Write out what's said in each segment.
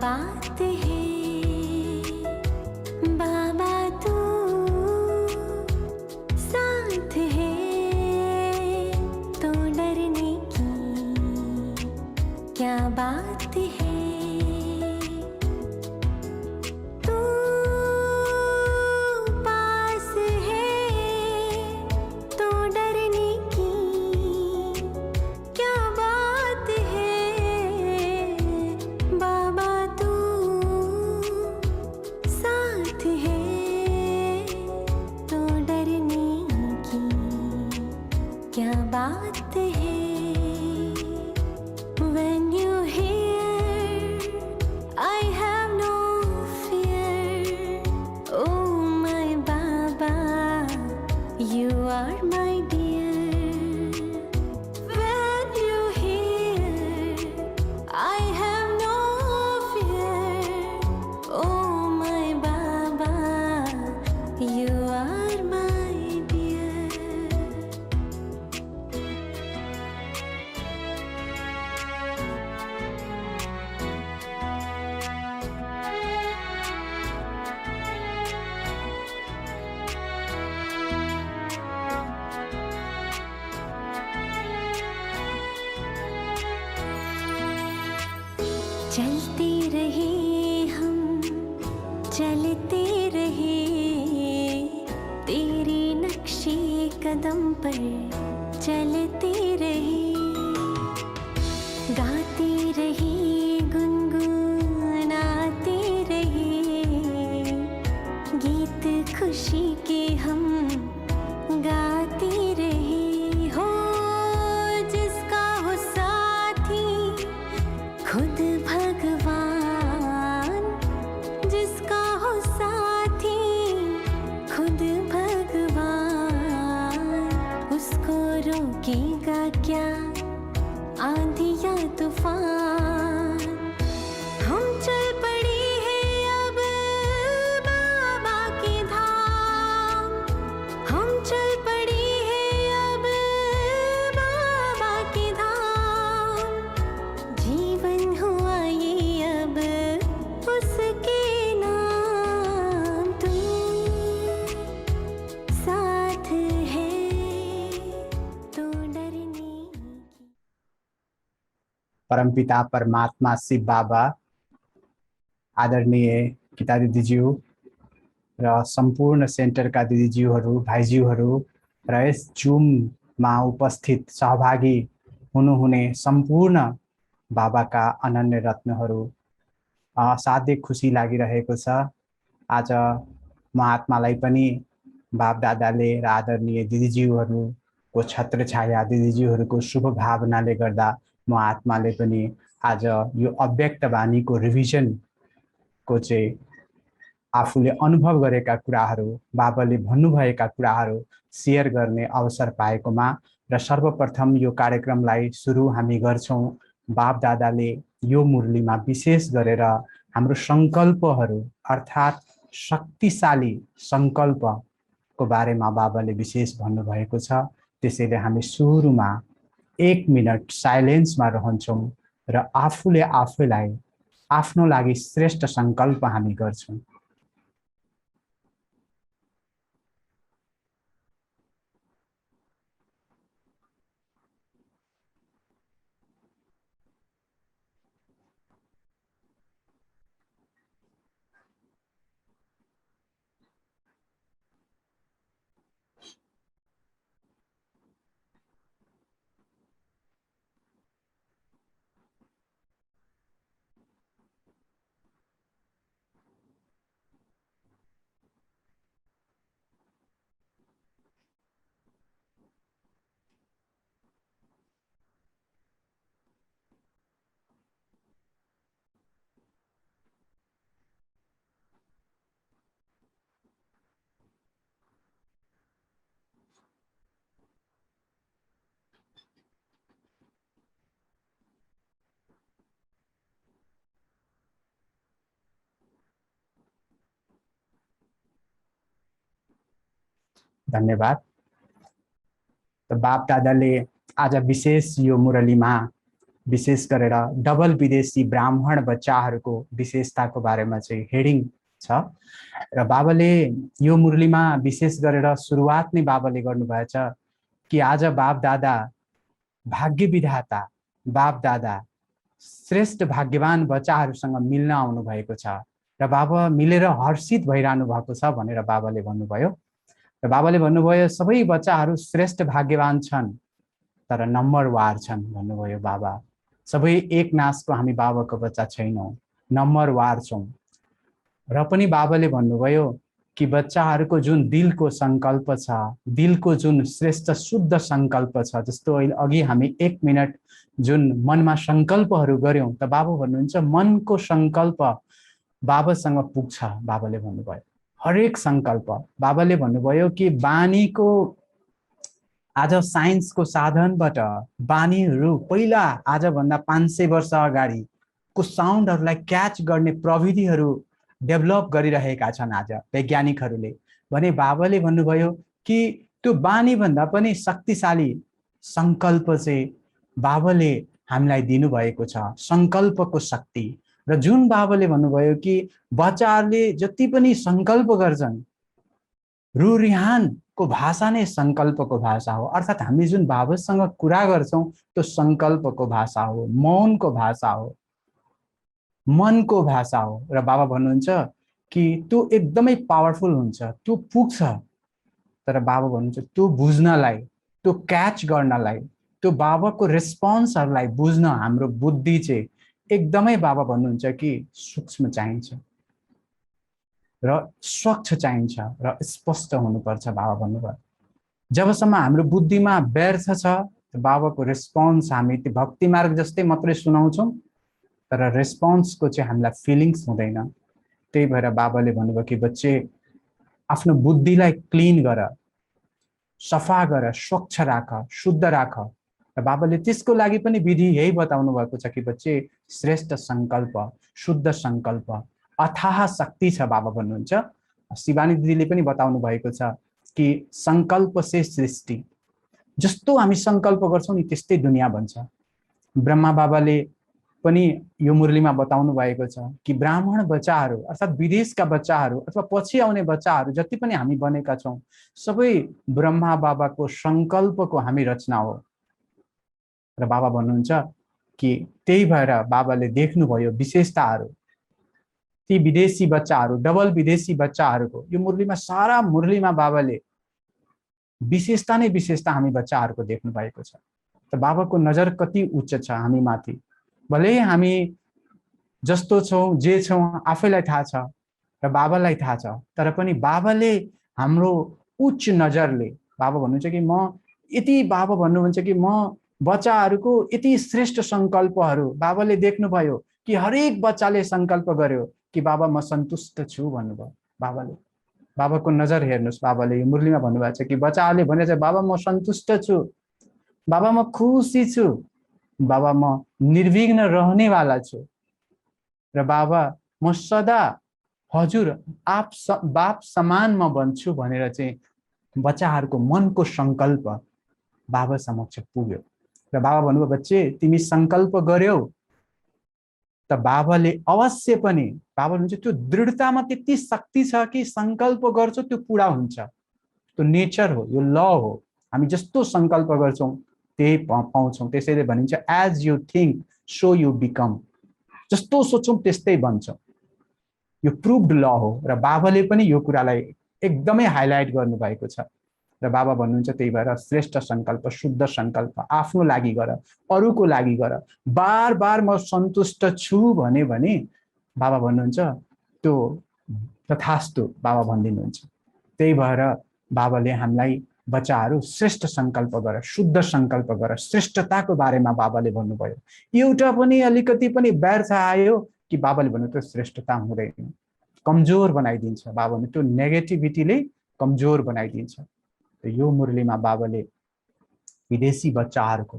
बात है बाबा, तू साथ है तो डरने की क्या बात है। तू पास है तो डरने की क्या बात है। बाबा तू साथ है तो डरने की क्या बात है। When you hear I have no fear, oh my Baba, you are my dear. When you hear I have no fear, oh my Baba, you are my dear. चलते रहे हम चलते रहे तेरे नक्शे कदम पर चलते रहे, गाते रहे गुनगुनाते रहे गीत खुशी के हम गाते रहे। हो जिसका हो साथी खुद भगवान, जिसका हो साथी खुद भगवान, उसको रोकेगा क्या आंधी या तूफान। हम चल पड़े हैं अब बाबा के धाम, हम चल पड़े हैं अब बाबा के धाम। जीवन हुआ ये अब उसके नाम। तू साथ है तो डरने की। परमपिता परमात्मा शिव बाबा, आदरणीय गीता दिदीज्यू र सम्पूर्ण सेन्टरका दिदीज्यूहरू भाइज्यूहरू र यस जुममा उपस्थित सहभागी हुनुहुने सम्पूर्ण बाबाका अनन्य रत्नहरू, असाध्यै खुसी लागिरहेको छ। आज म आत्मालाई पनि बाप दादाले र आदरणीय दिदीज्यूहरूको छत्रछाया, दिदीज्यूहरूको शुभ भावनाले गर्दा म आत्माले पनि आज यो अव्यक्त बानीको रिभिजनको चाहिँ आफूले अनुभव गरेका कुराहरू, बाबाले भन्नुभएका कुराहरू सेयर गर्ने अवसर पाएकोमा र सर्वप्रथम यो कार्यक्रमलाई सुरु हामी गर्छौं। बाप दादाले यो मुरलीमा विशेष गरेर हाम्रो संकल्पहरू अर्थात् शक्तिशाली संकल्पको बारेमा बाबाले विशेष भन्नुभएको छ। त्यसैले हामी सुरुमा 1 मिनट साइलेन्समा रहन्छौं र आफूले आफैलाई आफ्नो लागि श्रेष्ठ संकल्प हामी गर्छौं। धन्यवाद। त बाप दादाले आज विशेष यो मुरलीमा विशेष गरेर डबल विदेशी ब्राह्मण बच्चाहरूको विशेषताको बारेमा चाहिँ हेडिङ छ र बाबाले यो मुरलीमा विशेष गरेर सुरुवात नै बाबाले गर्नुभएछ कि आज बाप दादा भाग्य विधाता बाप दादा श्रेष्ठ भाग्यवान बच्चाहरूसँग मिल्न आउनु भएको छ र बाबा मिलेर हर्षित भइरहनु भएको छ भनेर बाबाले भन्नुभयो र बाबाले भन्नुभयो सबै बच्चाहरू श्रेष्ठ भाग्यवान छन् तर नम्बर वार छन् भन्नुभयो बाबा। सबै एक नासको हामी बाबाको बच्चा छैनौँ, नम्बर वार छौँ। र पनि बाबाले भन्नुभयो कि बच्चाहरूको जुन दिलको सङ्कल्प छ, दिलको जुन श्रेष्ठ शुद्ध सङ्कल्प छ, जस्तो अहिले अघि हामी 1 मिनट जुन मनमा सङ्कल्पहरू गऱ्यौँ त बाबा भन्नुहुन्छ मनको सङ्कल्प बाबासँग पुग्छ। बाबाले भन्नुभयो हरेक सङ्कल्प। बाबाले भन्नुभयो कि बानीको आज साइन्सको साधनबाट बानीहरू पहिला आजभन्दा 500 वर्ष अगाडिको साउन्डहरूलाई क्याच गर्ने प्रविधिहरू डेभलप गरिरहेका छन् आज वैज्ञानिकहरूले। भने बाबाले भन्नुभयो कि त्यो बानीभन्दा पनि शक्तिशाली सङ्कल्प चाहिँ बाबाले हामीलाई दिनुभएको छ, सङ्कल्पको शक्ति। र जुन बाबाले भन्नुभयो कि बच्चाहरूले जति पनि सङ्कल्प गर्छन् रुरिहानको भाषा नै सङ्कल्पको भाषा हो। अर्थात् हामी जुन बाबासँग कुरा गर्छौँ त्यो सङ्कल्पको भाषा हो, मौनको भाषा हो, मनको भाषा हो। र बाबा भन्नुहुन्छ कि त्यो एकदमै पावरफुल हुन्छ, त्यो पुग्छ। तर बाबा भन्नुहुन्छ त्यो बुझ्नलाई, त्यो क्याच गर्नलाई, त्यो बाबाको रेस्पोन्सहरूलाई बुझ्न हाम्रो बुद्धि चाहिँ एकदमै बाबा भन्नुहुन्छ कि सूक्ष्म चाहिन्छ र स्वच्छ चाहिन्छ र स्पष्ट हुनुपर्छ। बाबा भन्नुभयो जबसम्म हाम्रो बुद्धिमा व्यर्थ छ बाबाको रेस्पोन्स हामी त्यो भक्ति मार्ग जस्तै मात्रै सुनाउँछौँ तर रेस्पोन्सको चाहिँ हामीलाई फिलिङ्स हुँदैन। त्यही भएर बाबाले भन्नुभयो कि बच्चे आफ्नो बुद्धिलाई क्लिन गर, सफा गर, स्वच्छ राख, शुद्ध राख। र बाबाले त्यसको लागि पनि विधि यही बताउनु भएको छ कि बच्चे श्रेष्ठ सङ्कल्प, शुद्ध सङ्कल्प, अथाह शक्ति छ। बाबा भन्नुहुन्छ शिवानी दिदीले पनि बताउनु भएको छ कि सङ्कल्प से सृष्टि, जस्तो हामी सङ्कल्प गर्छौँ नि त्यस्तै दुनियाँ बन्छ। ब्रह्मा बाबाले पनि यो मुरलीमा बताउनु भएको छ कि ब्राह्मण बच्चाहरू अर्थात् विदेशका बच्चाहरू अथवा पछि आउने बच्चाहरू जति पनि हामी बनेका छौँ सबै ब्रह्मा बाबाको सङ्कल्पको हामी रचना हो। र बाबा भन्नुहुन्छ कि त्यही भएर बाबाले देख्नुभयो विशेषताहरू ती विदेशी बच्चाहरू, डबल विदेशी बच्चाहरूको। यो मुरलीमा सारा मुरलीमा बाबाले विशेषता नै विशेषता हामी बच्चाहरूको देख्नु भएको छ। त बाबाको नजर कति उच्च छ हामी माथि। भले हामी जस्तो छौँ जे छौँ आफैलाई थाहा छ र बाबालाई थाहा छ, तर पनि बाबाले हाम्रो उच्च नजरले बाबा भन्नुहुन्छ कि म यति, बाबा भन्नुहुन्छ कि म बच्चाहरूको यति श्रेष्ठ सङ्कल्पहरू बाबाले देख्नुभयो कि हरेक बच्चाले सङ्कल्प गर्यो कि बाबा म सन्तुष्ट छु भन्नुभयो। बाबाले बाबाको नजर हेर्नुहोस्। बाबाले यो मुरलीमा भन्नुभएको छ कि बच्चाहरूले भनेर चाहिँ बाबा म सन्तुष्ट छु, बाबा म खुसी छु, बाबा म निर्विघ्न रहनेवाला छु र बाबा म सदा हजुर बाप समान म बन्छु भनेर चाहिँ बच्चाहरूको मनको सङ्कल्प बाबा समक्ष पुग्यो। र बाबा भन्नुभयो बच्चे तिमी सङ्कल्प गर्यौ त बाबाले अवश्य पनि, बाबा हुन्छ त्यो दृढतामा त्यति शक्ति छ कि सङ्कल्प गर्छौ त्यो पुरा हुन्छ। त्यो नेचर हो, यो ल हो। हामी जस्तो सङ्कल्प गर्छौँ त्यही पाउँछौँ। त्यसैले भनिन्छ as you think so you become, जस्तो सोचौँ त्यस्तै बन्छौँ। यो प्रुभड ल हो र बाबाले पनि यो कुरालाई एकदमै हाइलाइट गर्नुभएको छ। र बाबा भन्नुहुन्छ त्यही भएर श्रेष्ठ सङ्कल्प, शुद्ध सङ्कल्प, आफ्नो लागि गर, अरूको लागि गर। बार बार म सन्तुष्ट छु भने बाबा भन्नुहुन्छ त्यो तथास्तु बाबा भनिदिनुहुन्छ। त्यही भएर बाबाले हामीलाई बच्चाहरू श्रेष्ठ सङ्कल्प गर, शुद्ध सङ्कल्प गर, श्रेष्ठताको बारेमा बाबाले भन्नुभयो। एउटा पनि अलिकति पनि व्यर्थ आयो कि बाबाले भन्नु त्यो श्रेष्ठता हुँदैन, कमजोर बनाइदिन्छ। बाबा भन्नु त्यो नेगेटिभिटीले कमजोर बनाइदिन्छ। यो मुरलीमा बाबाले विदेशी बच्चाहरूको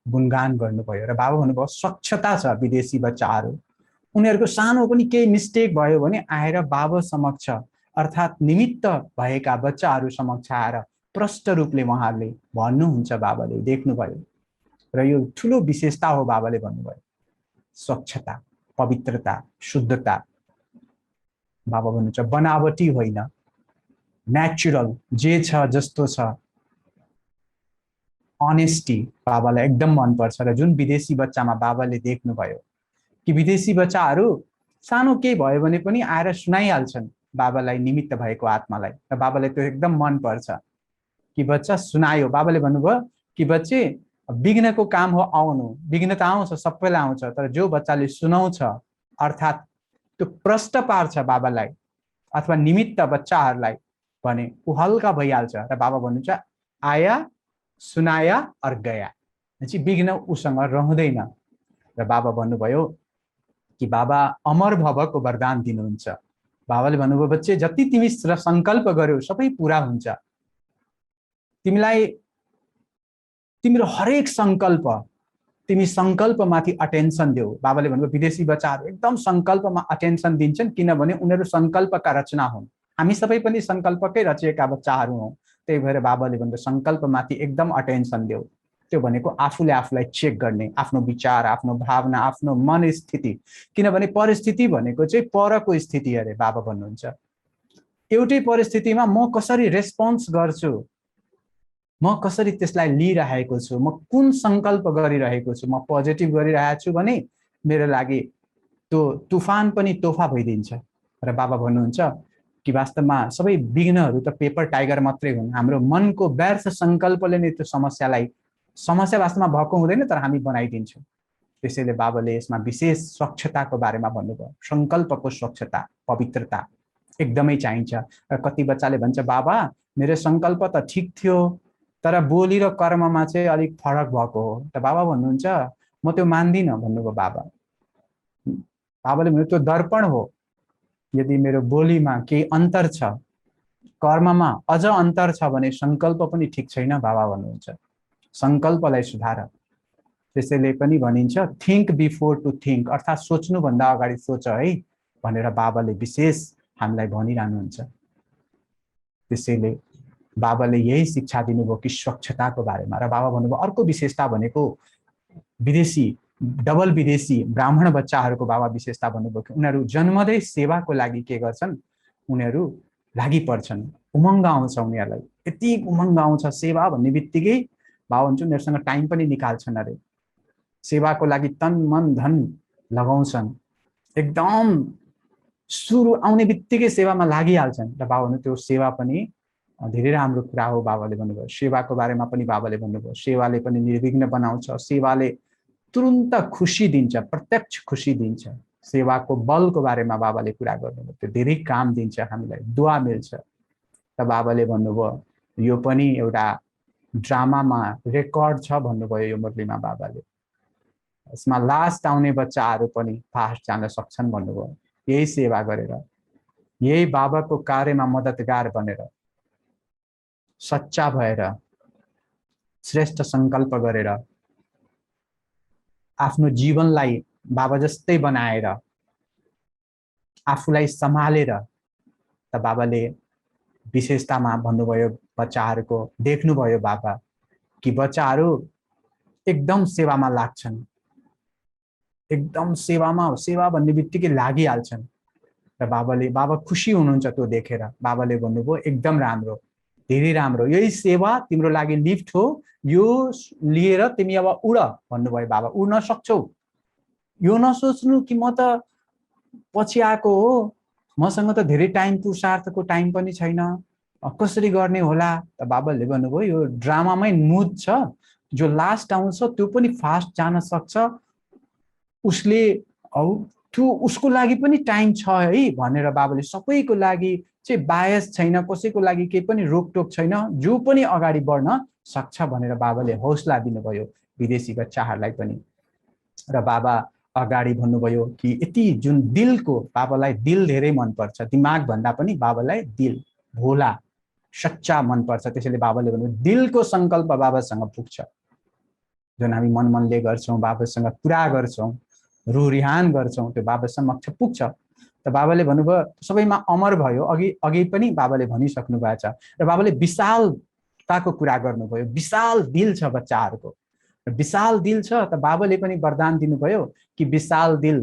गुणगान गर्नुभयो र बाबा भन्नुभयो स्वच्छता छ विदेशी बच्चाहरू, उनीहरूको सानो पनि केही मिस्टेक भयो भने आएर बाबा समक्ष अर्थात् निमित्त भएका बच्चाहरू समक्ष आएर प्रष्ट रूपले उहाँहरूले भन्नुहुन्छ। बाबाले देख्नुभयो र यो ठुलो विशेषता हो बाबाले भन्नुभयो। स्वच्छता, पवित्रता, शुद्धता। बाबा भन्नुहुन्छ बनावटी होइन, नेचुरल, जे छ जस्तो छ। अनेस्टी बाबालाई एकदम मनपर्छ। र जुन विदेशी बच्चामा बाबाले देख्नुभयो कि विदेशी बच्चाहरू सानो केही भयो भने पनि आएर सुनाइहाल्छन् बाबालाई, निमित्त भएको आत्मालाई। र बाबालाई त्यो एकदम मनपर्छ कि बच्चा सुनायो। बाबाले भन्नुभयो कि बच्चे विघ्नको काम हो आउनु, विघ्न त आउँछ, सबैलाई आउँछ, तर जो बच्चाले सुनाउँछ अर्थात् त्यो प्रश्न पार्छ बाबालाई अथवा निमित्त बच्चाहरूलाई भने ऊ हल्का भइहाल्छ। र बाबा भन्नुहुन्छ आया, सुनाया और गया, विघ्न उसँग रहँदैन। र बाबा भन्नुभयो कि बाबा अमर भवको वरदान दिनुहुन्छ। बाबाले भन्नुभयो बच्चे जति तिमी सङ्कल्प गर्यौ सबै पुरा हुन्छ। तिमीलाई तिम्रो हरेक सङ्कल्प, तिमी सङ्कल्पमाथि अटेन्सन देऊ। बाबाले भन्नुभयो विदेशी बच्चाहरू एकदम सङ्कल्पमा अटेन्सन दिन्छन् किनभने उनीहरू सङ्कल्पका रचना हुन्। हामी सबै पनि सङ्कल्पकै रचिएका बच्चाहरू हौँ। त्यही भएर बाबाले भन्नुभयो सङ्कल्पमाथि एकदम अटेन्सन देऊ। त्यो भनेको आफूले आफूलाई चेक गर्ने, आफ्नो विचार, आफ्नो भावना, आफ्नो मन स्थिति। किनभने परिस्थिति भनेको चाहिँ परको स्थिति अरे। बाबा भन्नुहुन्छ एउटै परिस्थितिमा म कसरी रेस्पोन्स गर्छु, म कसरी त्यसलाई लिइरहेको छु, म कुन सङ्कल्प गरिरहेको छु। म पोजिटिभ गरिरहेको छु भने मेरो लागि त्यो तुफान पनि तोहफा भइदिन्छ। र बाबा भन्नुहुन्छ कि वास्तवमा सबै विघ्नहरू त पेपर टाइगर मात्रै हुन्। हाम्रो मनको व्यर्थ सङ्कल्पले नै त्यो समस्या वास्तवमा भएको हुँदैन, तर हामी बनाइदिन्छौँ। त्यसैले बाबाले यसमा विशेष स्वच्छताको बारेमा भन्नुभयो। सङ्कल्पको स्वच्छता, पवित्रता एकदमै चाहिन्छ। र कति बच्चाले भन्छ बाबा मेरो सङ्कल्प त ठिक थियो तर बोली र कर्ममा चाहिँ अलिक फरक भएको हो। त बाबा भन्नुहुन्छ म त्यो मान्दिनँ भन्नुभयो बाबा। बाबाले भन्नु त्यो दर्पण हो। यदि मेरो बोलीमा केही अन्तर छ, कर्ममा अझ अन्तर छ भने सङ्कल्प पनि ठिक छैन बाबा भन्नुहुन्छ। सङ्कल्पलाई सुधार। त्यसैले पनि भनिन्छ थिङ्क बिफोर टु थिङ्क, अर्थात् सोच्नुभन्दा अगाडि सोच है भनेर बाबाले विशेष हामीलाई भनिरहनुहुन्छ। त्यसैले बाबाले यही शिक्षा दिनुभयो कि स्वच्छताको बारेमा। र बाबा भन्नुभयो अर्को विशेषता भनेको विदेशी, डबल विदेशी ब्राह्मण बच्चाहरूको बाबा विशेषता भन्नुभयो कि उनीहरू जन्मदै सेवाको लागि के गर्छन्, उनीहरू लागि पर्छन्। उमङ्ग आउँछ उनीहरूलाई, यति उमङ्ग आउँछ सेवा भन्ने बित्तिकै बाबा भन्छ उनीहरूसँग टाइम पनि निकाल्छन् अरे। सेवाको लागि तन मन धन लगाउँछन्, एकदम सुरु आउने बित्तिकै सेवामा लागिहाल्छन्। र बाबा भन्नु त्यो सेवा पनि धेरै राम्रो कुरा हो। बाबाले भन्नुभयो सेवाको बारेमा पनि बाबाले भन्नुभयो सेवाले पनि निर्विघ्न बनाउँछ, सेवाले तुरुन्त खुसी दिन्छ, प्रत्यक्ष खुसी दिन्छ। सेवाको बलको बारेमा बाबाले कुरा गर्नुभयो, त्यो धेरै काम दिन्छ हामीलाई, दुआ मिल्छ। र बाबाले भन्नुभयो यो पनि एउटा ड्रामामा रेकर्ड छ भन्नुभयो यो मुरलीमा बाबाले। यसमा लास्ट आउने बच्चाहरू पनि फास्ट जान सक्छन् भन्नुभयो। यही सेवा गरेर, यही बाबाको कार्यमा मद्दतगार बनेर, सच्चा भएर, श्रेष्ठ सङ्कल्प गरेर, आफ्नो जीवनलाई बाबा जस्तै बनाएर, आफूलाई सम्हालेर, त बाबाले विशेषतामा भन्नुभयो बच्चाहरूको देख्नुभयो बाबा कि बच्चाहरू एकदम सेवामा लाग्छन्, एकदम सेवामा, सेवा भन्ने बित्तिकै लागिहाल्छन्। र बाबा खुसी हुनुहुन्छ त्यो देखेर। बाबाले भन्नुभयो एकदम राम्रो, धेरै राम्रो, यही सेवा तिम्रो लागि लिफ्ट हो, यो लिएर तिमी अब उड भन्नुभयो बाबा। उड्न सक्छौ, यो नसोच्नु कि म त पछि आएको हो, मसँग त धेरै टाइम, पुरुषार्थको टाइम पनि छैन, कसरी गर्ने होला। त बाबाले भन्नुभयो यो ड्रामामै मुड छ, जो लास्ट आउँछ त्यो पनि फास्ट जान सक्छ, उसले त्यो उसको लागि पनि टाइम छ है भनेर बाबाले सबैको लागि चाहिँ बायस छैन, कसैको लागि केही पनि रोकटोक छैन, जो पनि अगाडि बढ्न सक्छ भनेर बाबाले हौसला दिनुभयो विदेशी बच्चाहरूलाई पनि। र बाबा अगाडि भन्नुभयो कि यति जुन दिलको, बाबालाई दिल धेरै मनपर्छ, दिमाग भन्दा पनि बाबालाई दिल, भोला, सच्चा मनपर्छ। त्यसैले बाबाले भन्नुभयो दिलको सङ्कल्प बाबासँग पुग्छ, जुन हामी मनले गर्छौँ, बाबासँग पुरा गर्छौँ, रुरिहान गर्छौँ, त्यो बाबा समक्ष पुग्छ। त बाबाले भन्नुभयो सबैमा अमर भयो। अघि पनि बाबाले भनिसक्नु भएको छ। र बाबाले विशालताको कुरा गर्नुभयो, विशाल दिल छ बच्चाहरूको। विशाल दिल छ त बाबाले पनि वरदान दिनुभयो कि विशाल दिल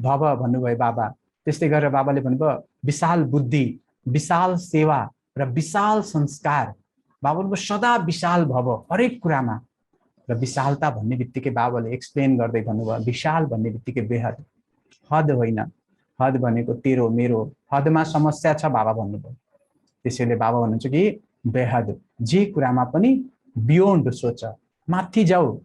भव भन्नुभयो बाबा। त्यस्तै गरेर बाबाले भन्नुभयो विशाल बुद्धि, विशाल सेवा र विशाल संस्कार। बाबाले सदा विशाल भव हरेक कुरामा। र विशालता भन्ने बित्तिकै बाबाले एक्सप्लेन गर्दै भन्नुभयो विशाल भन्ने बित्तिकै बेहद, हद होइन। हद भनेको तेरो मेरो, हदमा समस्या छ बाबा भन्नुभयो। त्यसैले बाबा भन्नुहुन्छ कि बेहद, जे कुरामा पनि बियोन्ड सोच, माथि जाऊ।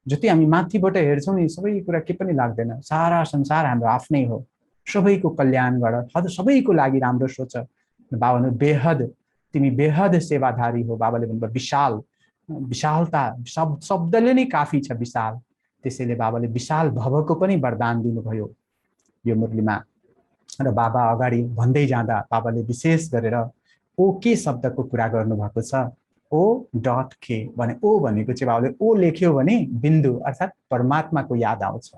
जति हामी माथिबाट हेर्छौँ नि सबै कुरा के पनि लाग्दैन। सारा संसार हाम्रो आफ्नै हो, सबैको कल्याण गर, सबैको लागि राम्रो सोच। बाबा भन्नु बेहद, तिमी बेहद सेवाधारी हो। बाबाले भन्नुभयो विशाल, विशालता शब्दले नै काफी छ विशाल। त्यसैले बाबाले विशाल भवको पनि वरदान दिनुभयो यो मुरलीमा। र बाबा अगाडि भन्दै जाँदा बाबाले विशेष गरेर ओके शब्दको कुरा गर्नुभएको छ। ओ डट के भने, ओ भनेको चाहिँ बाबाले ओ लेख्यो भने बिन्दु अर्थात् परमात्माको याद आउँछ।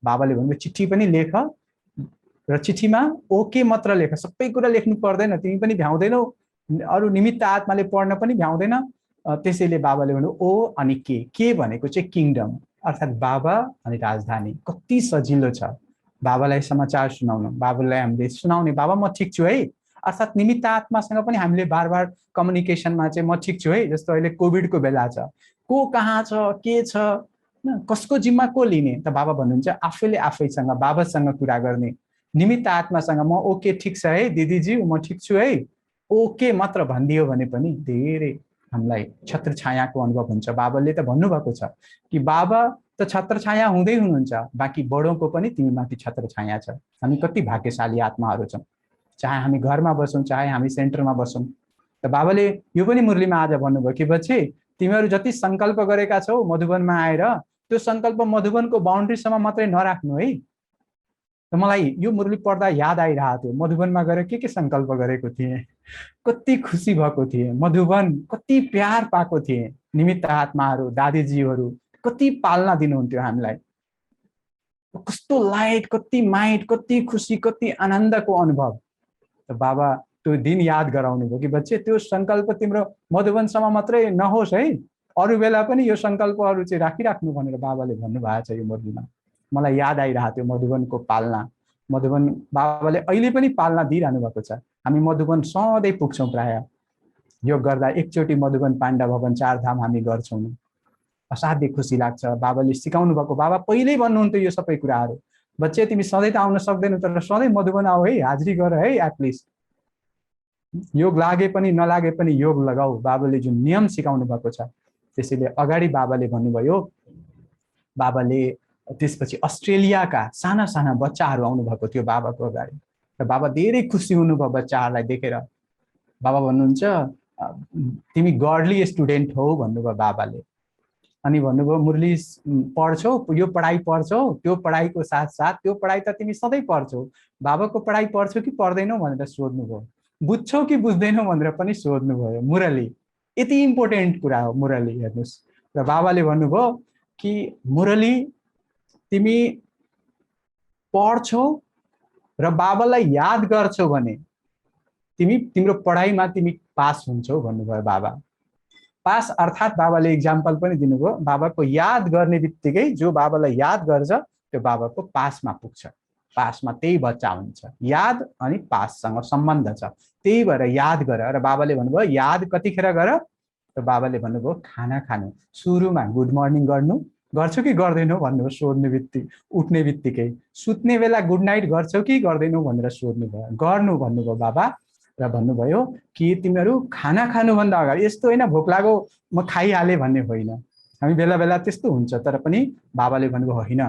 बाबाले भन्नुभयो चिठी पनि लेख र चिठीमा ओके मात्र लेख, सबै कुरा लेख्नु पर्दैन, तिमी पनि भ्याउँदैनौ, अरू निमित्त आत्माले पढ्न पनि भ्याउँदैन। त्यसैले बाबाले भन्नुभयो ओ अनि के भनेको चाहिँ किङडम अर्थात् बाबा अनि राजधानी। कति सजिलो छ बाबालाई समाचार सुनाउनु, बाबालाई हामीले सुनाउने बाबा म ठिक छु है। अर्थात् निमित्त आत्मासँग पनि हामीले बार बार कम्युनिकेसनमा चाहिँ म ठिक छु है। जस्तो अहिले कोभिडको बेला छ, को कहाँ छ, के छ, कसको जिम्मा को लिने, त बाबा भन्नुहुन्छ आफैले आफैसँग बाबासँग कुरा गर्ने। निमित्त आत्मासँग म ओके ठिक छ है दिदीजी, म ठिक छु है, ओके मात्र भनिदियो भने पनि धेरै हामीलाई छत्र छायाको अनुभव हुन्छ। बाबाले त भन्नुभएको छ कि बाबा त छत्र छाया हुँदै हुनुहुन्छ, बाँकी बडोको पनि तिमीमाथि छत्र छाया छ। हामी कति भाग्यशाली आत्माहरू छौँ, चाहे हामी घरमा बसौँ चाहे हामी सेन्टरमा बसौँ। त बाबाले यो पनि मुरलीमा आज भन्नुभयो कि बच्चे तिमीहरू जति सङ्कल्प गरेका छौ मधुवनमा आएर, त्यो सङ्कल्प मधुवनको बााउन्ड्रीसम्म मात्रै नराख्नु है। त मलाई यो मुरली पढ्दा याद आइरहेको थियो, मधुवनमा गएर के सङ्कल्प गरेको थिएँ, कति खुसी भएको थिएँ, मधुवन कति प्यार पाएको थिएँ, निमित्त आत्माहरू दादीजीहरू कति पाल्ना दिनुहुन्थ्यो हामीलाई, कस्तो लाइट, कति माइट, कति खुसी, कति आनन्दको अनुभव। त बाबा त्यो दिन याद गराउनु भयो कि बच्चे त्यो सङ्कल्प तिम्रो मधुवनसम्म मात्रै नहोस् है, अरू बेला पनि यो सङ्कल्पहरू चाहिँ राखिराख्नु भनेर बाबाले भन्नुभएको छ यो मुरलीमा। मलाई याद आइरहेको थियो मधुवनको पालना। मधुवन बाबाले अहिले पनि पालना दिइरहनु भएको छ। हामी मधुवन सधैँ पुग्छौँ, प्राय योग गर्दा एकचोटि मधुवन पाण्डा भवन 4 धाम हामी गर्छौँ। असाध्यै खुसी लाग्छ। बाबाले सिकाउनु भएको, बाबा पहिल्यै भन्नुहुन्थ्यो यो सबै कुराहरू, बच्चे तिमी सधैँ त आउन सक्दैनौ तर सधैँ मधुवन आऊ है, हाजिरी गर है, एटलिस्ट योग लागे पनि नलागे पनि योग लगाऊ। बाबाले जुन नियम सिकाउनु भएको छ त्यसैले अगाडि बाबाले भन्नुभयो। बाबाले त्यसपछि अस्ट्रेलियाका साना साना बच्चाहरू आउनुभएको थियो बाबाको अगाडि र बाबा धेरै खुसी हुनुभयो बच्चाहरूलाई देखेर। बाबा भन्नुहुन्छ तिमी गडली स्टुडेन्ट हौ भन्नुभयो बाबाले। अनि भन्नुभयो मुरली पढ्छौ, यो पढाइ पढ्छौ, त्यो पढाइको साथसाथ त्यो पढाइ त तिमी सधैँ पढ्छौ, बाबाको पढाइ पढ्छौ कि पढ्दैनौ भनेर सोध्नुभयो, बुझ्छौ कि बुझ्दैनौ भनेर पनि सोध्नुभयो। मुरली यति इम्पोर्टेन्ट कुरा हो मुरली, हेर्नुहोस्। र बाबाले भन्नुभयो कि मुरली तिमी पढ्छौ र बाबालाई याद गर्छौ भने तिम्रो पढाइमा तिमी पास हुन्छौ भन्नुभयो बाबा। पास अर्थात् बाबाले इक्जाम्पल पनि दिनुभयो, बाबाको याद गर्ने बित्तिकै जो बाबालाई याद गर्छ त्यो बाबाको पासमा पुग्छ, पासमा त्यही बच्चा हुन्छ। याद अनि पाससँग सम्बन्ध छ, त्यही भएर याद गर। र बाबाले भन्नुभयो याद कतिखेर गर, र बाबाले भन्नुभयो खाना खानु सुरुमा गुड मर्निङ गर्छु कि गर्दैनौ भन्नुभयो, सोध्ने बित्तिकै, उठ्ने बित्तिकै। सुत्ने बेला गुड नाइट गर्छौ कि गर्दैनौ भनेर सोध्नुभयो, गर्नु भन्नुभयो बाबा। र भन्नुभयो कि तिमीहरू खाना खानुभन्दा अगाडि, यस्तो होइन भोक लाग्यो म खाइहालेँ भन्ने होइन, हामी बेला बेला त्यस्तो हुन्छ, तर पनि बाबाले भन्नुभयो होइन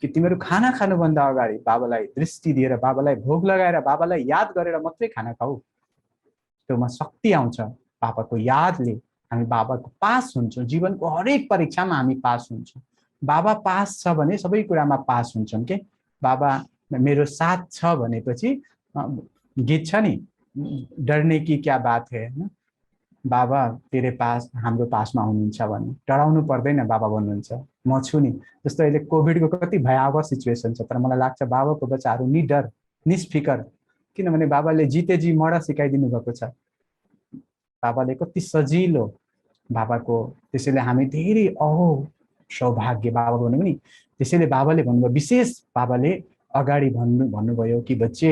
कि तिमीहरू खाना खानुभन्दा अगाडि बाबालाई दृष्टि दिएर, बाबालाई भोग लगाएर, बाबालाई याद गरेर मात्रै खाना खाऊ। त्योमा शक्ति आउँछ बाबाको यादले। हामी बाबाको पास हुन्छौँ, जीवनको हरेक परीक्षामा हामी पास हुन्छौँ। बाबा पास छ भने सबै कुरामा पास हुन्छौँ के। बाबा मेरो साथ छ भनेपछि गीत छ नि, डरने की क्या बात है, बाबा तेरे पास, हाम्रो पासमा हुनुहुन्छ भने डराउनु पर्दैन, बाबा भन्नुहुन्छ म छु नि। जस्तो अहिले कोभिडको कति भयावह सिचुएसन छ, तर मलाई लाग्छ बाबाको बच्चाहरू निडर निस्फिकर, किनभने बाबाले जिते जी मर सिकाइदिनु भएको छ। बाबाले कति सजिलो बाबाको। त्यसैले हामी धेरै सौभाग्य बाबा भन्नु नि। त्यसैले बाबाले भन्नुभयो, विशेष बाबाले अगाडि भन्नुभयो कि बच्चे,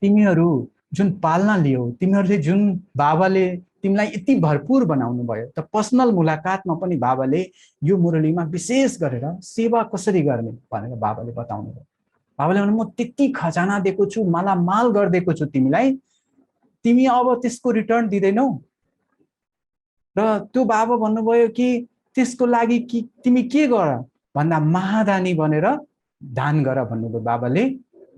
तिमीहरू जुन पालना लियो, तिमीहरूले जुन बाबाले तिमीलाई यति भरपूर बनाउनु भयो, त पर्सनल मुलाकातमा पनि बाबाले यो मुरलीमा विशेष गरेर सेवा कसरी गर्ने भनेर बाबाले बताउनु भयो। बाबाले भन्नु, म त्यति खजाना दिएको छु, मालामाल गरिदिएको छु तिमीलाई, तिमी अब त्यसको रिटर्न दिँदैनौ। र त्यो बाबा भन्नुभयो कि त्यसको लागि कि तिमी के गर भन्दा महादानी बनेर दान गर भन्नुभयो बाबाले।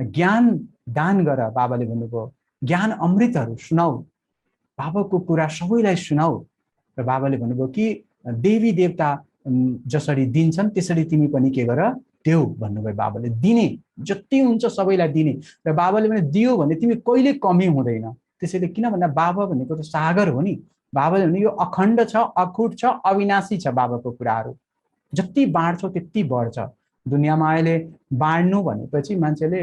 ज्ञान दान गर बाबाले भन्नुभयो, ज्ञान अमृतहरू सुनाऊ, बाबाको कुरा सबैलाई सुनाऊ। र बाबाले भन्नुभयो कि देवी देवता जसरी दिन्छन् त्यसरी तिमी पनि के गर, देऊ भन्नुभयो बाबाले। दिने जति हुन्छ सबैलाई दिने। र बाबाले भने दियो भने तिमी कहिले कमी हुँदैन। त्यसैले किन भन्दा बाबा भनेको त सागर हो नि। बाबाले भने यो अखण्ड छ, अखुट छ, अविनाशी छ बाबाको कुराहरू। जति बाँड्छौ त्यति बढ्छ। दुनियाँमा अहिले बाँड्नु भनेपछि मान्छेले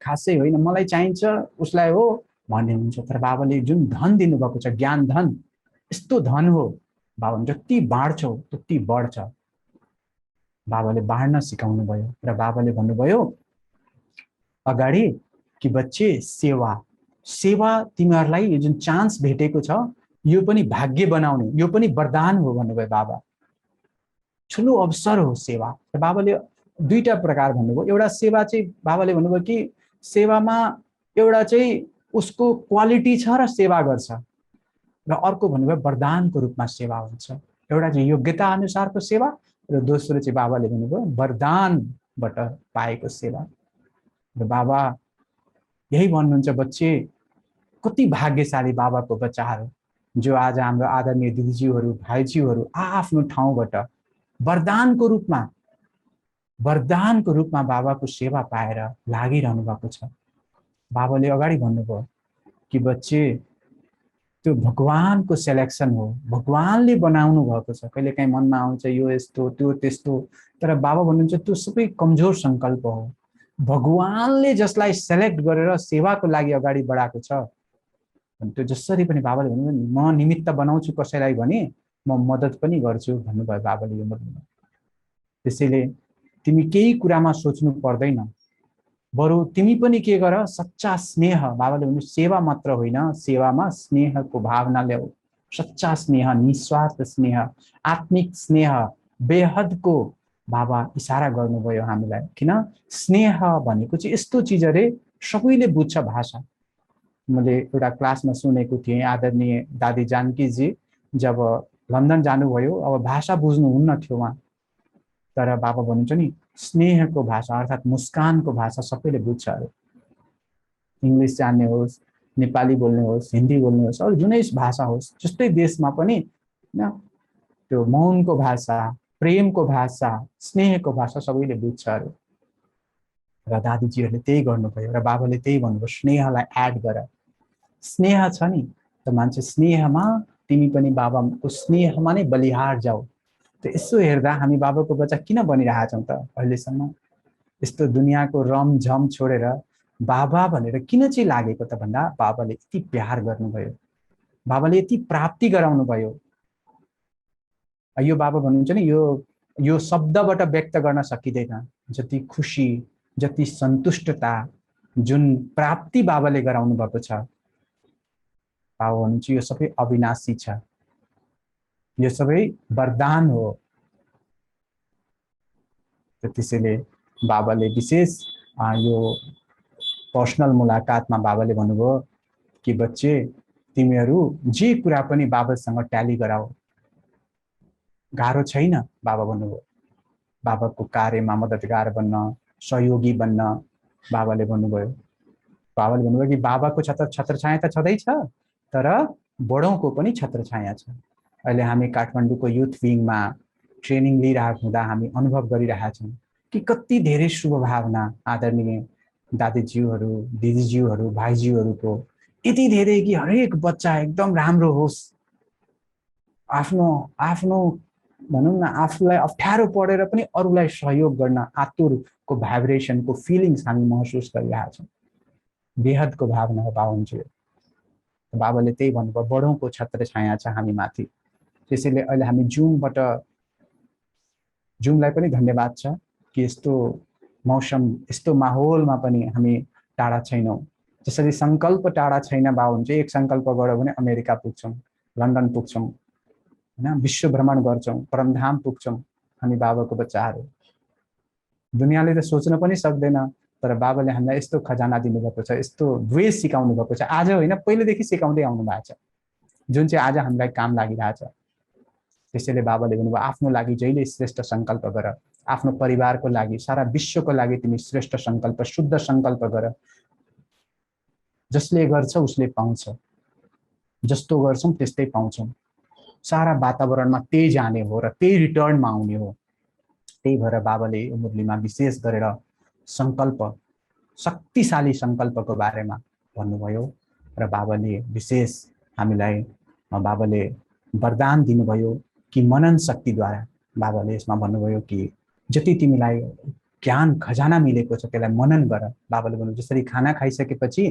खासै होइन, मलाई चाहिन्छ उसलाई हो भन्ने हुन्छ। तर बाबाले जुन धन दिनुभएको छ, ज्ञान धन, यस्तो धन हो। बाबा जति बाँड्छौ त्यति बढ्छ। बाबाले बाँड्न सिकाउनु भयो। र बाबाले भन्नुभयो अगाडि कि बच्चे, सेवा सेवा तिमीहरूलाई यो जुन चान्स भेटेको छ, यो पनि भाग्य बनाउने, यो पनि वरदान हो भन्नुभयो बाबा। ठुलो अवसर हो सेवा। र बाबाले दुईटा प्रकार भन्नुभयो। एउटा सेवा चाहिँ बाबाले भन्नुभयो कि सेवामा एउटा चाहिँ उसको क्वालिटी छ र सेवा गर्छ, र अर्को भन्नुभयो वरदानको रूपमा सेवा हुन्छ। एउटा चाहिँ योग्यता अनुसारको सेवा, र दोस्रो चाहिँ बाबाले भन्नुभयो वरदानबाट पाएको सेवा। र बाबा यही भन्नुहुन्छ, बच्चे कति भाग्यशाली बाबाको बच्चाहरू जो आज हाम्रो आदरणीय दिदीज्यूहरू, भाइज्यूहरू आफ्नो ठाउँबाट वरदानको रूपमा बाबाको सेवा पाएर लागिरहनु भएको छ। बाबाले अगाडि भन्नुभयो कि बच्चे, त्यो भगवानको सेलेक्सन हो, भगवानले बनाउनु भएको छ। कहिलेकाहीँ मनमा आउँछ यो यस्तो त्यो त्यस्तो, तर बाबा भन्नुहुन्छ त्यो सबै कमजोर सङ्कल्प हो। भगवानले जसलाई सेलेक्ट गरेर सेवाको लागि अगाडि बढाएको छ, त्यो जसरी पनि बाबाले भन्नुभयो म निमित्त बनाउँछु कसैलाई भने म मद्दत पनि गर्छु भन्नुभयो बाबाले यो मुरलीमा। त्यसैले तिमी केही कुरामा सोच्नु पर्दैन, बरु तिमी पनि के गर, सच्चा स्नेह, बाबाले भन्नु सेवा मात्र होइन, सेवामा स्नेहको भावना ल्याऊ। सच्चा स्नेह, निस्वार्थ स्नेह, आत्मिक स्नेह, बेहदको बाबा इसारा गर्नुभयो हामीलाई। किन स्नेह भनेको चाहिँ यस्तो चिज अरे सबैले बुझ्छ भाषा। मैले एउटा क्लासमा सुनेको थिएँ, आदरणीय दादी जानकीजी जब लन्डन जानुभयो, अब भाषा बुझ्नुहुन्न थियो उहाँ, तर बाबा भन्नुहुन्छ नि स्नेहको भाषा अर्थात् मुस्कानको भाषा सबैले बुझ्छ अरे। इङ्ग्लिस जान्ने होस्, नेपाली बोल्ने होस्, हिन्दी बोल्ने होस्, अरू जुनै भाषा होस्, जस्तै देशमा पनि होइन त्यो मौनको भाषा, प्रेमको भाषा, स्नेहको भाषा सबैले बुझ्छ अरे। र दादीजीहरूले त्यही गर्नुभयो। र बाबाले त्यही भन्नुभयो, स्नेहलाई एड गर। स्नेह छ नि त मान्छे, स्नेहमा तिमी पनि बाबाको स्नेहमा नै बलिहार जाऊ। त यसो हेर्दा हामी बाबाको बच्चा किन बनिरहेछौँ त अहिलेसम्म? यस्तो दुनियाँको रमझम छोडेर बाबा भनेर किन चाहिँ लागेको त भन्दा बाबाले यति प्यार गर्नुभयो, बाबाले यति प्राप्ति गराउनु भयो। यो बाबा भन्नुहुन्छ नि यो शब्दबाट व्यक्त गर्न सकिँदैन। जति खुसी, जति सन्तुष्टता, जुन प्राप्ति बाबाले गराउनु भएको छ, बाबा भन्नुहुन्छ यो सबै अविनाशी छ, यो सबै वरदान हो। त्यसैले बाबाले विशेष यो पर्सनल मुलाकातमा बाबाले भन्नुभयो कि बच्चे, तिमीहरू जे कुरा पनि बाबासँग ट्याली गराऊ, गाह्रो छैन। बाबा भन्नुभयो बाबाको कार्यमा मद्दतगार बन्न, सहयोगी बन्न। बाबाले भन्नुभयो कि बाबाको छत्रछाया त छँदैछ, तर बडौँको पनि छत्रछाया छ। अहिले हामी काठमाडौँको युथ विङमा ट्रेनिङ लिइरहेको हुँदा हामी अनुभव गरिरहेका छौँ कि कति धेरै शुभ भावना आदरणीय दादीज्यूहरू, दिदीज्यूहरू, भाइज्यूहरूको यति धेरै कि हरेक बच्चा एकदम राम्रो होस्, आफ्नो भनौँ न आफूलाई अप्ठ्यारो परेर पनि अरूलाई सहयोग गर्न आतुरको भाइब्रेसनको फिलिङ्स हामी महसुस गरिरहेका छौँ। बेहदको भावना हो बाहुन्छु। बाबाले त्यही भन्नुभयो, बडौँको छत्र छाया छ हामी माथि। त्यसैले अहिले हामी जुमलाई पनि धन्यवाद छ कि यस्तो मौसम, यस्तो माहौलमा पनि हामी टाढा छैनौँ। जसरी सङ्कल्प टाढा छैन बा हुन्छ, एक सङ्कल्प गऱ्यो भने अमेरिका पुग्छौँ, लन्डन पुग्छौँ, होइन, विश्व भ्रमण गर्छौँ, परमधाम पुग्छौँ हामी बाबाको बच्चाहरू। दुनियाँले त सोच्न पनि सक्दैन, तर बाबाले हामीलाई यस्तो खजाना दिनुभएको छ, यस्तो वे सिकाउनु भएको छ। आज होइन, पहिलेदेखि सिकाउँदै आउनु भएको छ, जुन चाहिँ आज हामीलाई काम लागिरहेछ। त्यसैले बाबाले भन्नुभयो, आफ्नो लागि जहिले श्रेष्ठ सङ्कल्प गर, आफ्नो परिवारको लागि, सारा विश्वको लागि तिमी श्रेष्ठ सङ्कल्प, शुद्ध सङ्कल्प गर। जसले गर्छ उसले पाउँछ, जस्तो गर्छौँ त्यस्तै पाउँछौँ। सारा वातावरणमा त्यही जाने हो र त्यही रिटर्नमा आउने हो। त्यही भएर बाबाले यो मुरलीमा विशेष गरेर सङ्कल्प, शक्तिशाली सङ्कल्पको बारेमा भन्नुभयो र बाबाले विशेष हामीलाई बाबाले वरदान दिनुभयो कि मनन शक्तिद्वारा बाबाले यसमा भन्नुभयो कि जति तिमीलाई ज्ञान खजाना मिलेको छ त्यसलाई मनन गर। बाबाले भन्नु जसरी खाना खाइसकेपछि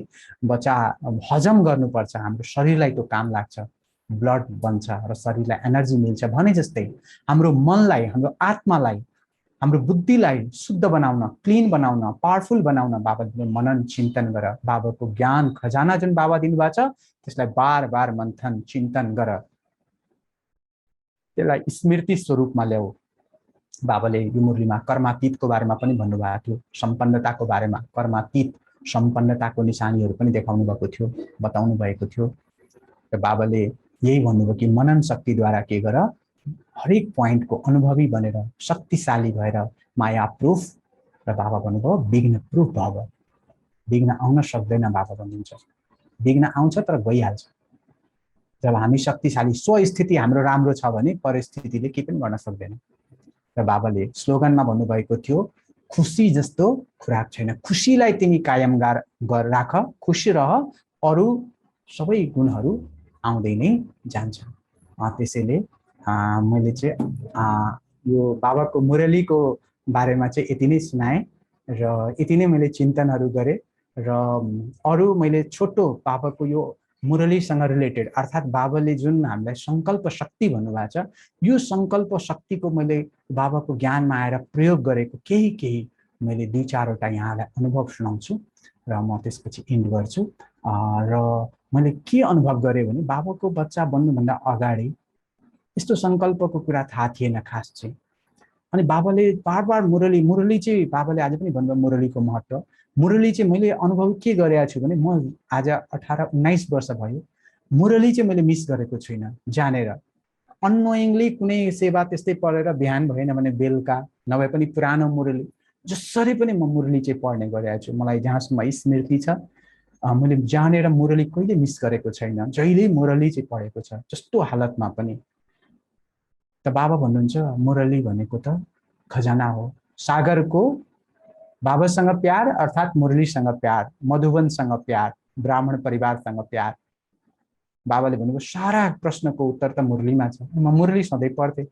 बच्चा हजम गर्नुपर्छ, हाम्रो शरीरलाई त्यो काम लाग्छ, ब्लड बन्छ र शरीरलाई एनर्जी मिल्छ भने जस्तै हाम्रो मनलाई, हाम्रो आत्मालाई, हाम्रो बुद्धिलाई शुद्ध बनाउन, क्लिन बनाउन, पावरफुल बनाउन बाबाले मनन चिन्तन गर। बाबाको ज्ञान खजाना जुन बाबा दिनुभएको छ त्यसलाई बार बार मन्थन चिन्तन गर, त्यसलाई स्मृति स्वरूपमा ल्याऊ। बाबाले यो मुरलीमा कर्मातीतको बारेमा पनि भन्नुभएको थियो, सम्पन्नताको बारेमा, कर्मातीत सम्पन्नताको निशानीहरू पनि देखाउनु भएको थियो, बताउनु भएको थियो। र बाबाले यही भन्नुभयो कि मनन शक्तिद्वारा के गर, हरेक पोइन्टको अनुभवी बनेर शक्तिशाली भएर माया प्रुफ, र बाबा भन्नुभयो विघ्न प्रुफ भव। विघ्न आउन सक्दैन बाबा भन्नुहुन्छ, विघ्न आउँछ तर गइहाल्छ। जब हामी शक्तिशाली, स्वस्थिति हाम्रो राम्रो छ भने परिस्थितिले केही पनि गर्न सक्दैन। र बाबाले स्लोगनमा भन्नुभएको थियो, खुसी जस्तो खुराक छैन, खुसीलाई तिमी कायम राख, खुसी रह, अरू सबै गुणहरू आउँदै नै जान्छ। त्यसैले मैले चाहिँ यो बाबाको मुरलीको बारेमा चाहिँ यति नै सुनाएँ र यति नै मैले चिन्तनहरू गरेँ। र अरू मैले छोटो बाबाको यो मुरलीसँग रिलेटेड, अर्थात् बाबाले जुन हामीलाई सङ्कल्प शक्ति भन्नुभएको छ, यो सङ्कल्प शक्तिको मैले बाबाको ज्ञानमा आएर प्रयोग गरेको केही मैले 2-4वटा यहाँलाई अनुभव सुनाउँछु र म त्यसपछि इन्ड गर्छु। र मैले के अनुभव गरेँ भने बाबाको बच्चा बन्नुभन्दा अगाडि यस्तो सङ्कल्पको कुरा थाहा थिएन खास चाहिँ। अनि बाबाले बार बार मुरली चाहिँ बाबाले आज पनि भन्नुभयो मुरलीको महत्त्व। मुरली चाहिँ मैले अनुभव के गरेको छु भने, म आज 18-19 वर्ष भयो, मुरली चाहिँ मैले मिस गरेको छुइनँ जानेर। अननोइङली कुनै सेवा त्यस्तै पढेर बिहान भएन भने बेलुका, नभए पनि पुरानो मुरली, जसरी पनि म मुरली चाहिँ पढ्ने गरेको छु। मलाई जहाँसम्म स्मृति छ मैले जानेर मुरली कहिले मिस गरेको छैन, जहिले मुरली चाहिँ पढेको छ, जस्तो हालतमा पनि। त बाबा भन्नुहुन्छ मुरली भनेको त खजाना हो, सागरको बाबासँग प्यार अर्थात् मुरलीसँग प्यार, मधुवनसँग प्यार, ब्राह्मण परिवारसँग प्यार। बाबाले भन्नुभयो सारा प्रश्नको उत्तर त मुरलीमा छ। म मुरली सधैँ पढ्थेँ।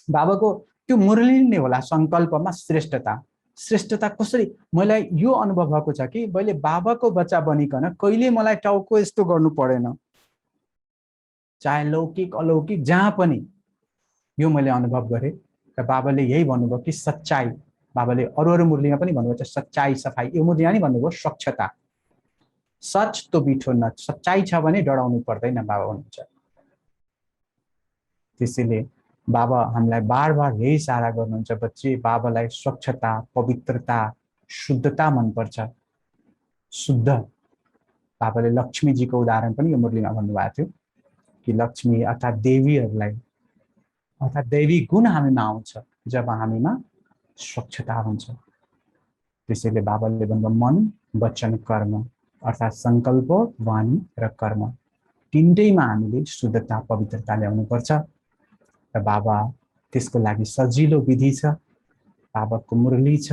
बाबाको त्यो मुरली नै होला सङ्कल्पमा श्रेष्ठता। श्रेष्ठता कसरी मलाई यो अनुभव भएको छ कि मैले बाबाको बच्चा बनिकन कहिले मलाई टाउको यस्तो गर्नु परेन, चाहे लौकिक अलौकिक जहाँ पनि यो मैले अनुभव गरेँ। र बाबाले यही भन्नुभयो कि सच्चाई, बाबाले अरू मुरलीमा पनि भन्नुभएको छ सच्चाई सफाई, यो मुरलीमा नि भन्नुभयो स्वच्छता, सच तो बिठो न, सच्चाई छ भने डराउनु पर्दैन बाबा भन्नुहुन्छ। त्यसैले बाबा हामीलाई बार बार यही इशारा गर्नुहुन्छ, बच्चे बाबालाई स्वच्छता, पवित्रता, शुद्धता मनपर्छ, शुद्ध। बाबाले लक्ष्मीजीको उदाहरण पनि यो मुरलीमा भन्नुभएको थियो कि लक्ष्मी अर्थात् देवीहरूलाई, अर्थात् दैवी गुण हामीमा आउँछ जब हामीमा स्वच्छता हुन्छ। त्यसैले बाबाले भन्नुभयो मन, वचन, कर्म अर्थात् सङ्कल्प, वाणी र कर्म तिनटैमा हामीले शुद्धता, पवित्रता ल्याउनुपर्छ। र बाबा त्यसको लागि सजिलो विधि छ। बाबाको मुरली छ,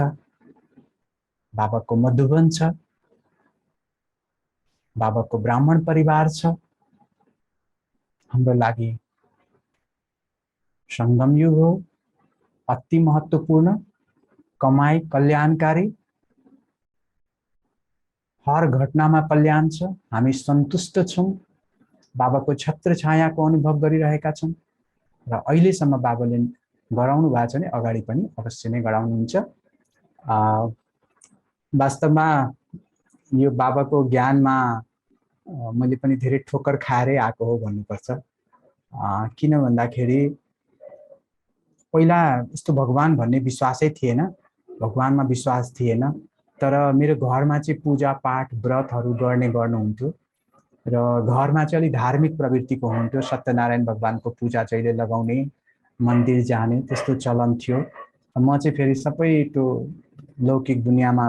बाबाको मधुबन छ, बाबाको ब्राह्मण परिवार छ। हाम्रो लागि सङ्गम युग हो, अति महत्त्वपूर्ण, कमाई कल्याणकारी, हर घटनामा कल्याण छ, हामी सन्तुष्ट छौँ, बाबाको छत्र छायाको अनुभव गरिरहेका छौँ र अहिलेसम्म बाबाले गराउनु भएको छ भने अगाडि पनि अवश्य नै गराउनुहुन्छ। वास्तवमा यो बाबाको ज्ञानमा मैले पनि धेरै ठोकर खाएरै आएको हो भन्नुपर्छ। किन भन्दाखेरि पहिला यस्तो भगवान भन्ने विश्वासै थिएन, भगवानमा विश्वास थिएन, तर मेरो घरमा चाहिँ पूजा पाठ व्रतहरू गर्नुहुन्थ्यो र घरमा चाहिँ अलिक धार्मिक प्रवृत्तिको हुन्थ्यो। सत्यनारायण भगवानको पूजा जहिले लगाउने, मन्दिर जाने त्यस्तो चलन थियो। म चाहिँ फेरि सबै त्यो लौकिक दुनियाँमा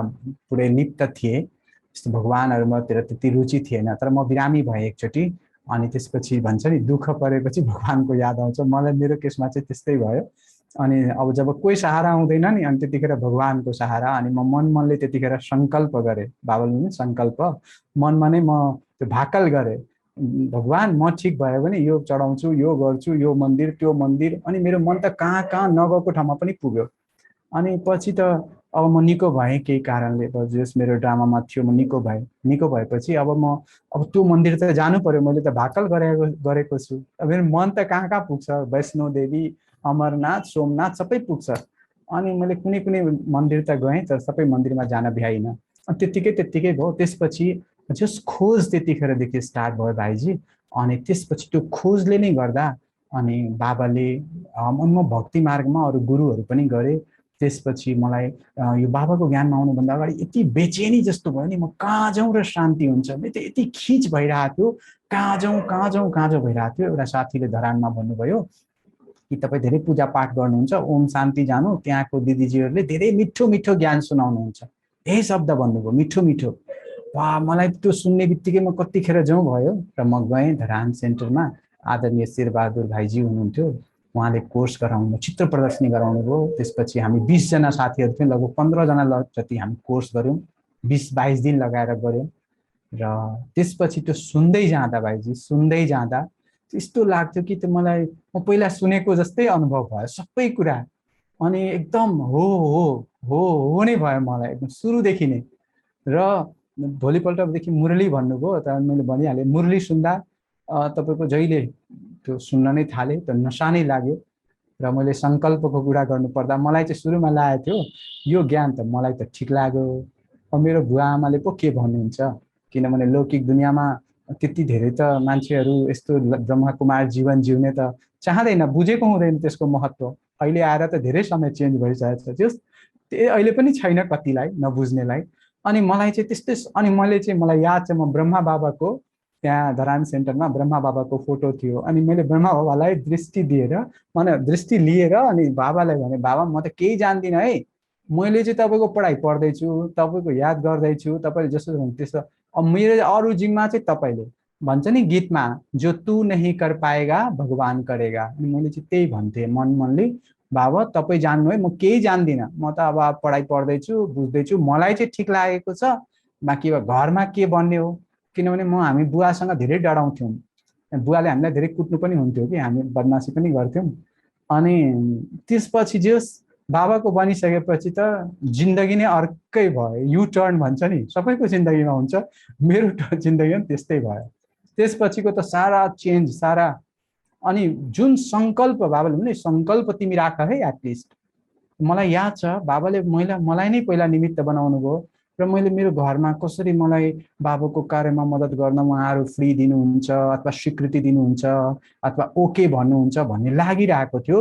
पुरै लिप्त थिएँ, यस्तो भगवानहरूमातिर त्यति रुचि थिएन। तर म बिरामी भएँ एकचोटि, अनि त्यसपछि भन्छ नि दुःख परेपछि भगवानको याद आउँछ, मलाई मेरो केसमा चाहिँ त्यस्तै भयो। अनि अब जब कोही सहारा आउँदैन नि, अनि त्यतिखेर भगवानको सहारा। अनि म मनले त्यतिखेर सङ्कल्प गरेँ, बाबाले पनि सङ्कल्प मनमा नै म त्यो भाकल गरेँ, भगवान म ठिक भयो भने यो चढाउँछु, यो गर्छु, यो मन्दिर त्यो मन्दिर। अनि मेरो मन त कहाँ कहाँ नगएको ठाउँमा पनि पुग्यो। अनि पछि त अब म निको भएँ केही कारणले, जस मेरो ड्रामामा थियो म निको भएँ। निको भएपछि अब त्यो मन्दिर त जानु पर्यो, मैले त भाकल गरेको छु। अब मेरो मन त कहाँ कहाँ पुग्छ, वैष्णो देवी, अमरनाथ, सोमनाथ सबै पुग्छ। अनि मैले कुनै कुनै मन्दिर त गएँ, तर सबै मन्दिरमा जान भ्याइनँ। त्यत्तिकै भयो। त्यसपछि जस खोज त्यतिखेरदेखि स्टार्ट भयो भाइजी। अनि त्यसपछि त्यो खोजले नै गर्दा अनि बाबाले म भक्ति मार्गमा अरू गुरुहरू पनि गरेँ। त्यसपछि मलाई यो बाबाको ज्ञानमा आउनुभन्दा अगाडि यति बेचेनी जस्तो भयो नि, म कहाँ जाउँ र शान्ति हुन्छ, मेरो त यति खिच भइरहेको थियो, कहाँ जाउँ भइरहेको थियो। एउटा साथीले धरानमा भन्नुभयो कि तपाईँ धेरै पूजापाठ गर्नुहुन्छ, ओम शान्ति जानु, त्यहाँको दिदीजीहरूले धेरै मिठो मिठो ज्ञान सुनाउनुहुन्छ, यही शब्द भन्नुभयो, मिठो मिठो। वाह, मलाई त्यो सुन्ने बित्तिकै म कतिखेर जाउँ भयो र म गएँ धरान सेन्टरमा। आदरणीय शेरबहादुर भाइजी हुनुहुन्थ्यो, उहाँले कोर्स गराउनु, चित्र प्रदर्शनी गराउनु भयो। त्यसपछि हामी 20 जना साथीहरू थियौँ, लगभग 15 जना जति हामी कोर्स गऱ्यौँ, 20-22 दिन लगाएर गऱ्यौँ। र त्यसपछि त्यो सुन्दै जाँदा भाइजी, सुन्दै जाँदा यस्तो लाग्थ्यो कि त्यो मलाई म पहिला सुनेको जस्तै अनुभव भयो सबै कुरा। अनि एकदम हो नै भयो मलाई एकदम सुरुदेखि नै। र भोलिपल्टदेखि मुरली भन्नुभयो, तर मैले भनिहालेँ मुरली सुन्दा तपाईँको जहिले त्यो सुन्न नै थालेँ, त्यो नसा नै लाग्यो। र मैले सङ्कल्पको कुरा गर्नुपर्दा मलाई चाहिँ सुरुमा लागेको थियो यो ज्ञान त मलाई त ठिक लाग्यो, अब मेरो बुवा आमाले पो के भन्नुहुन्छ, किनभने लौकिक दुनियाँमा त्यति धेरै त मान्छेहरू यस्तो ब्रह्मकुमार जीवन जिउने त चाहँदैन, बुझेको हुँदैन त्यसको महत्त्व। अहिले आएर त धेरै समय चेन्ज भइसकेको छ, त्यस अहिले पनि छैन कतिलाई नबुझ्नेलाई। अनि मलाई चाहिँ त्यस्तै, अनि मलाई याद छ, म ब्रह्मा बाबाको त्यहाँ धरान सेन्टरमा ब्रह्मा बाबाको फोटो थियो। अनि मैले ब्रह्मा बाबालाई दृष्टि लिएर अनि बाबालाई भने, बाबा म त केही जान्दिनँ है, मैले चाहिँ तपाईँको पढाइ पढ्दैछु, तपाईँको याद गर्दैछु, तपाईँले जसो भन्नु त्यसो। अब मेरो अरू जिम्मा चाहिँ तपाईँले, भन्छ नि गीतमा, जो तू नहीं कर पाएगा भगवान करेगा। अनि मैले चाहिँ त्यही भन्थेँ मनले, बाबा तपाईँ जान्नु है, म केही जान्दिनँ, म त अब पढाइ पढ्दैछु, बुझ्दैछु, मलाई चाहिँ ठिक लागेको छ, बाँकी अब घरमा के भन्ने हो। किनभने हामी बुवासँग धेरै डराउँथ्यौँ, बुवाले हामीलाई धेरै कुट्नु पनि हुन्थ्यो कि हामी बदमासी पनि गर्थ्यौँ। अनि त्यसपछि जस बाबाको बनिसकेपछि त जिन्दगी नै अर्कै भयो, यु टर्न भन्छ नि, सबैको जिन्दगीमा हुन्छ, मेरो जिन्दगीमा पनि त्यस्तै भयो। त्यसपछिको त सारा चेन्ज, सारा। अनि जुन सङ्कल्प बाबाले भने, सङ्कल्प तिमी राख है एटलिस्ट। मलाई याद छ बाबाले मलाई नै पहिला निमित्त बनाउनु भयो, र मैले मेरो घरमा कसरी मलाई बाबाको कार्यमा मद्दत गर्न उहाँहरू फ्री दिनुहुन्छ अथवा स्वीकृति दिनुहुन्छ अथवा ओके भन्नुहुन्छ भन्ने लागिरहेको थियो।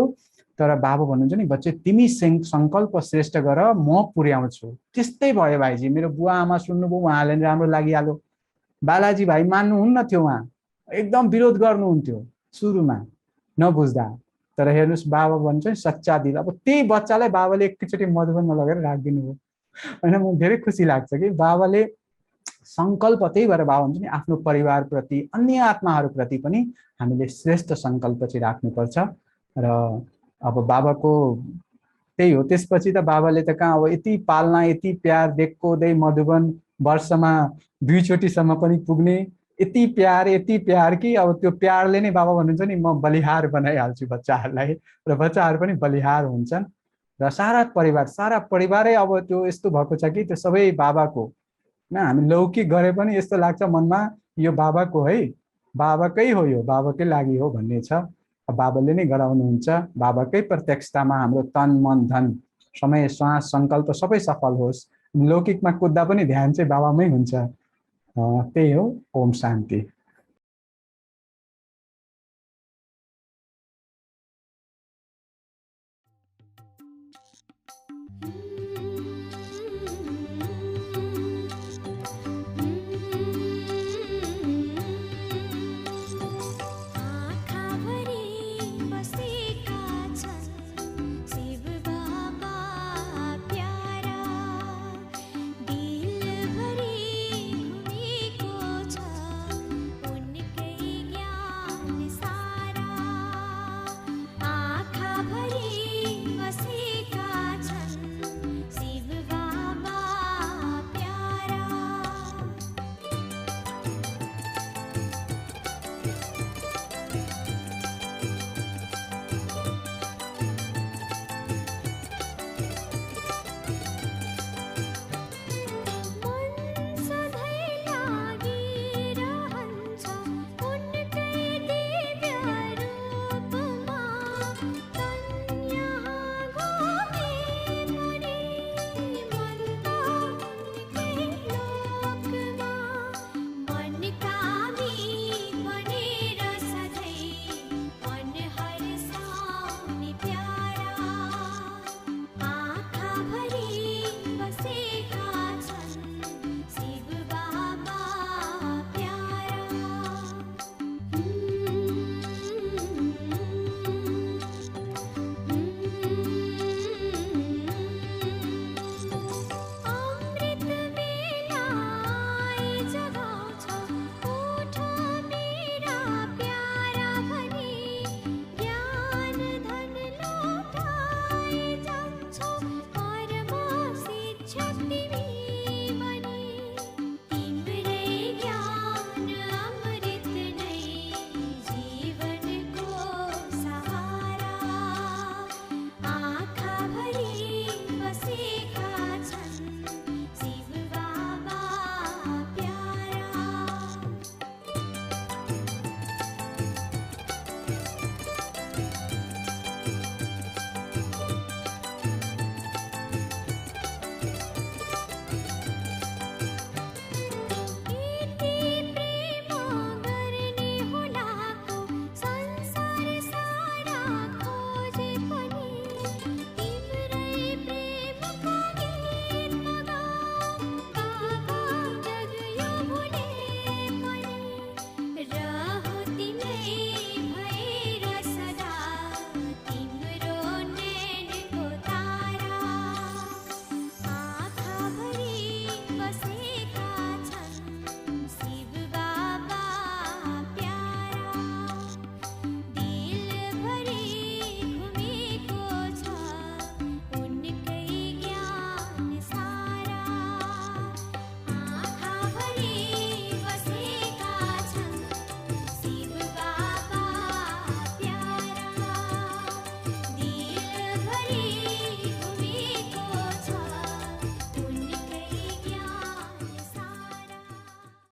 तर बाबा भन्नुहुन्छ नि, बच्चे तिमी सङ्कल्प श्रेष्ठ गर, म पुर्याउँछु। त्यस्तै भयो भाइजी, मेरो बुवा आमा सुन्नुभयो, उहाँले राम्रो लागिहाल्यो। बालाजी भाइ मान्नुहुन्न थियो, उहाँ एकदम विरोध गर्नुहुन्थ्यो सुरुमा नबुझ्दा। तर हेर्नुहोस् बाबा भन्छ नि सच्चा दिल, अब त्यही बच्चालाई बाबाले एकैचोटि मधुबनमा लगेर राखिदिनु भयो। होइन, म धेरै खुसी लाग्छ कि बाबाले सङ्कल्प, त्यही भएर बाबा भन्छ नि आफ्नो परिवारप्रति, अन्य आत्माहरूप्रति पनि हामीले श्रेष्ठ सङ्कल्प चाहिँ राख्नुपर्छ। र अब बाबाको त्यही हो। त्यसपछि त बाबाले त कहाँ अब यति पाल्ना, यति प्यार देखको मधुबन वर्षमा 2 चोटिसम्म पनि पुग्ने, यति प्यार कि अब त्यो प्यारले नै बाबा भन्नुहुन्छ नि, म बलिहार बनाइहाल्छु बच्चाहरूलाई, र बच्चाहरू पनि बलिहार हुन्छन्। र सारा परिवारै अब त्यो यस्तो भएको छ कि त्यो सबै बाबाको। न हामी लौकिक गरे पनि यस्तो लाग्छ मनमा, यो बाबाको है, बाबाकै हो, यो बाबाकै लागि हो भन्ने छ। बाबाले नै गराउनुहुन्छ। बाबाकै प्रत्यक्षतामा हाम्रो तन मन धन समय श्वास सङ्कल्प सबै सफल होस्। लौकिकमा कुद्दा पनि ध्यान चाहिँ बाबामै हुन्छ। त्यही हो। ओम शान्ति।